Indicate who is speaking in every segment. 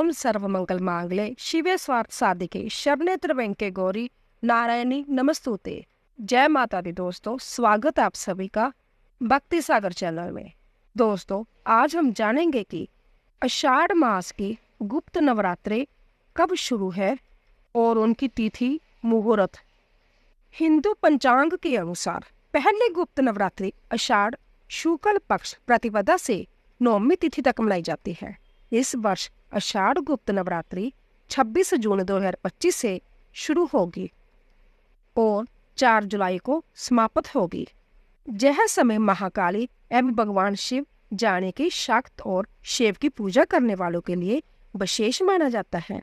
Speaker 1: ओम सर्वमंगल मांगले शिवे स्वार्थ साधिके शरणे त्र्यंबके गौरी नारायणी नमस्तुते। जय माता दी। दोस्तों, स्वागत है आप सभी का भक्ति सागर चैनल में। दोस्तों, आज हम जानेंगे कि आषाढ़ मास की गुप्त नवरात्रि कब शुरू है और उनकी तिथि मुहूर्त। हिंदू पंचांग के अनुसार पहली गुप्त नवरात्रि आषाढ़ शुक्ल पक्ष प्रतिपदा से नौवीं तिथि तक मनाई जाती है। इस वर्ष आषाढ़ गुप्त नवरात्रि 26 जून 2025 से शुरू होगी और 4 जुलाई को समाप्त होगी। यह समय महाकाली एवं भगवान शिव जाने की शक्त और शिव की पूजा करने वालों के लिए विशेष माना जाता है।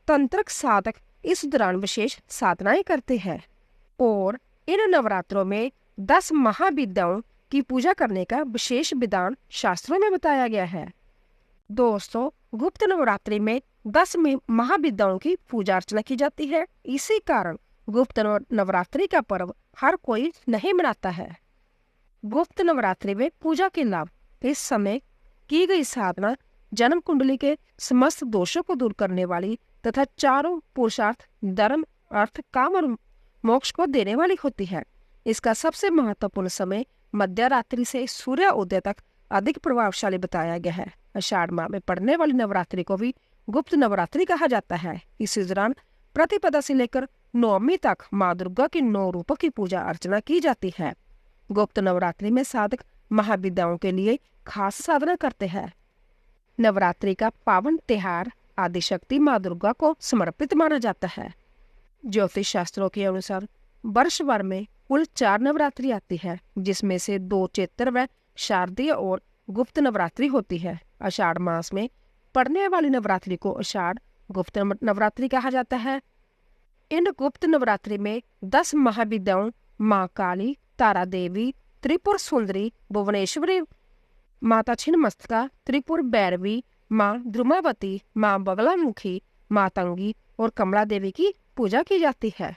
Speaker 1: तंत्रिक साधक इस दौरान विशेष साधनाएं करते हैं और इन नवरात्रों में 10 महाविद्याओं की पूजा करने का विशेष विधान शास्त्रों में बताया गया है। दोस्तों, गुप्त नवरात्रि में 10 महाविद्याओं की पूजा अर्चना की जाती है। इसी कारण गुप्त नवरात्रि का पर्व हर कोई नहीं मनाता है। गुप्त नवरात्रि में पूजा के लाभ। इस समय की गई साधना जन्म कुंडली के समस्त दोषों को दूर करने वाली तथा चारों पुरुषार्थ धर्म अर्थ काम और मोक्ष को देने वाली होती है। इसका सबसे महत्वपूर्ण समय मध्य रात्रि से सूर्य उदय तक अधिक प्रभावशाली बताया गया है। आषाढ़ माह में पड़ने वाली नवरात्रि को भी गुप्त नवरात्रि कहा जाता है। इसी दौरान प्रतिपदा से लेकर नवमी तक माँ दुर्गा के 9 रूपों की पूजा अर्चना की जाती है। गुप्त नवरात्रि में साधक महाविद्याओं के लिए खास साधना करते हैं। नवरात्रि का पावन त्योहार आदिशक्ति माँ दुर्गा को समर्पित माना जाता है। ज्योतिष शास्त्रों के अनुसार वर्ष भर में कुल 4 नवरात्रि आती है, जिसमें से 2 चैत्र व शारदीय और गुप्त नवरात्रि होती है। आषाढ़ मास में पड़ने वाली नवरात्रि को आषाढ़ गुप्त नवरात्रि कहा जाता है। इन गुप्त नवरात्रि में 10 महाविद्याओं माँ काली, तारा देवी, त्रिपुर सुंदरी, भुवनेश्वरी, माता छिन्नमस्तिका, त्रिपुर भैरवी, माँ द्रुमावती, माँ बगलामुखी, मातंगी और कमला देवी की पूजा की जाती है।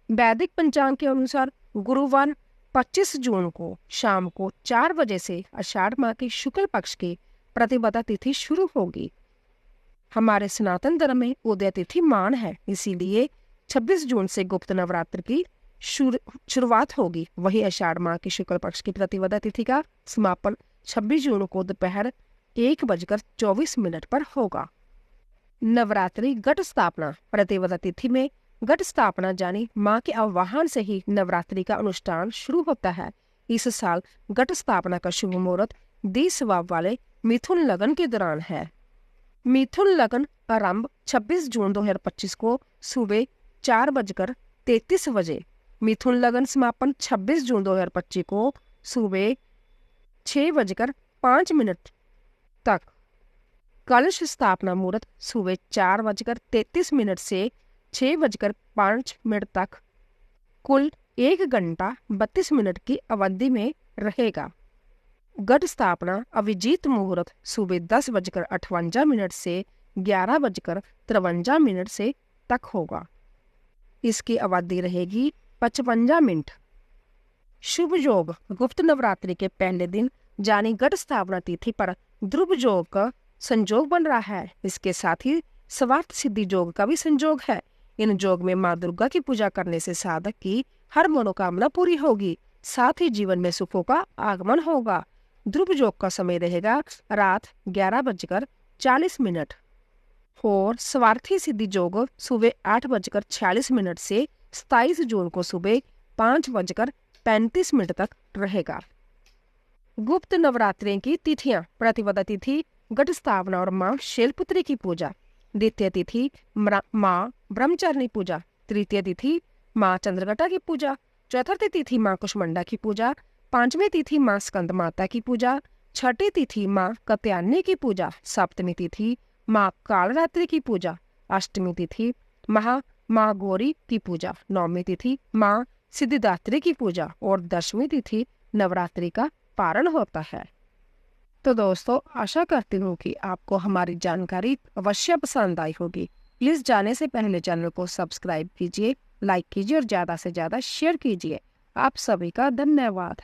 Speaker 1: वैदिक पंचांग के अनुसार गुरुवार 25 जून को शाम को 4 बजे से आषाढ़ माह की शुक्ल पक्ष की प्रतिपदा तिथि शुरू होगी। हमारे सनातन धर्म में उदय तिथि मान है, इसीलिए 26 जून से गुप्त नवरात्र की शुरुआत होगी। वही आषाढ़ माह की शुक्ल पक्ष की प्रतिपदा तिथि का समापन 26 जून को दोपहर 1:24 पर होगा। नवरात्रि घट स्थापना। प्रतिपदा तिथि में घट स्थापना यानी माँ के आह्वान से ही नवरात्रि का अनुष्ठान शुरू होता है। इस साल घट स्थापना का शुभ मुहूर्त दी स्वभाव वाले मिथुन लगन के दौरान है। मिथुन लगन आरंभ 26 जून 2025 को सुबह 4:33 बजे। मिथुन लगन समापन 26 जून 2025 को सुबह 6:05 तक। कलश स्थापना मुहूर्त सुबह 4:33 से 6:05 तक। कुल 1 घंटा 32 मिनट की अवधि में रहेगा। घट स्थापना अभिजीत मुहूर्त सुबह 10:58 से 11:53 से तक होगा। इसकी अवधि रहेगी 55 मिनट। शुभ योग। गुप्त नवरात्रि के पहले दिन यानी घट स्थापना तिथि पर ध्रुव योग का संयोग बन रहा है। इसके साथ ही स्वार्थ सिद्धि योग का भी संयोग है। इन योग में माँ दुर्गा की पूजा करने से साधक की हर मनोकामना पूरी होगी, साथ ही जीवन में सुखों का आगमन होगा। ध्रुव योग का समय रहेगा रात 11:40 और स्वार्थी सिद्धि योग सुबह 8:46 से 27 जून को सुबह 5:35 तक रहेगा। गुप्त नवरात्रि की तिथियां। प्रतिपदा तिथि घट स्थापना और माँ शैलपुत्री की पूजा। द्वितीय तिथि माँ ब्रह्मचारिणी पूजा। तृतीय तिथि माँ चंद्रघटा की पूजा। चतुर्थी तिथि माँ कुष्मांडा की पूजा। 5वीं तिथि माँ स्कंद माता की पूजा। 6ठी तिथि माँ कात्यायनी की पूजा। 7वीं तिथि माँ कालरात्रि की पूजा। 8वीं तिथि माँ गौरी की पूजा। 9वीं तिथि माँ सिद्धिदात्री की पूजा और 10वीं तिथि नवरात्रि का पारण होता है। तो दोस्तों, आशा करती हूँ कि आपको हमारी जानकारी अवश्य पसंद आई होगी। प्लीज जाने से पहले चैनल को सब्सक्राइब कीजिए, लाइक कीजिए और ज्यादा से ज्यादा शेयर कीजिए। आप सभी का धन्यवाद।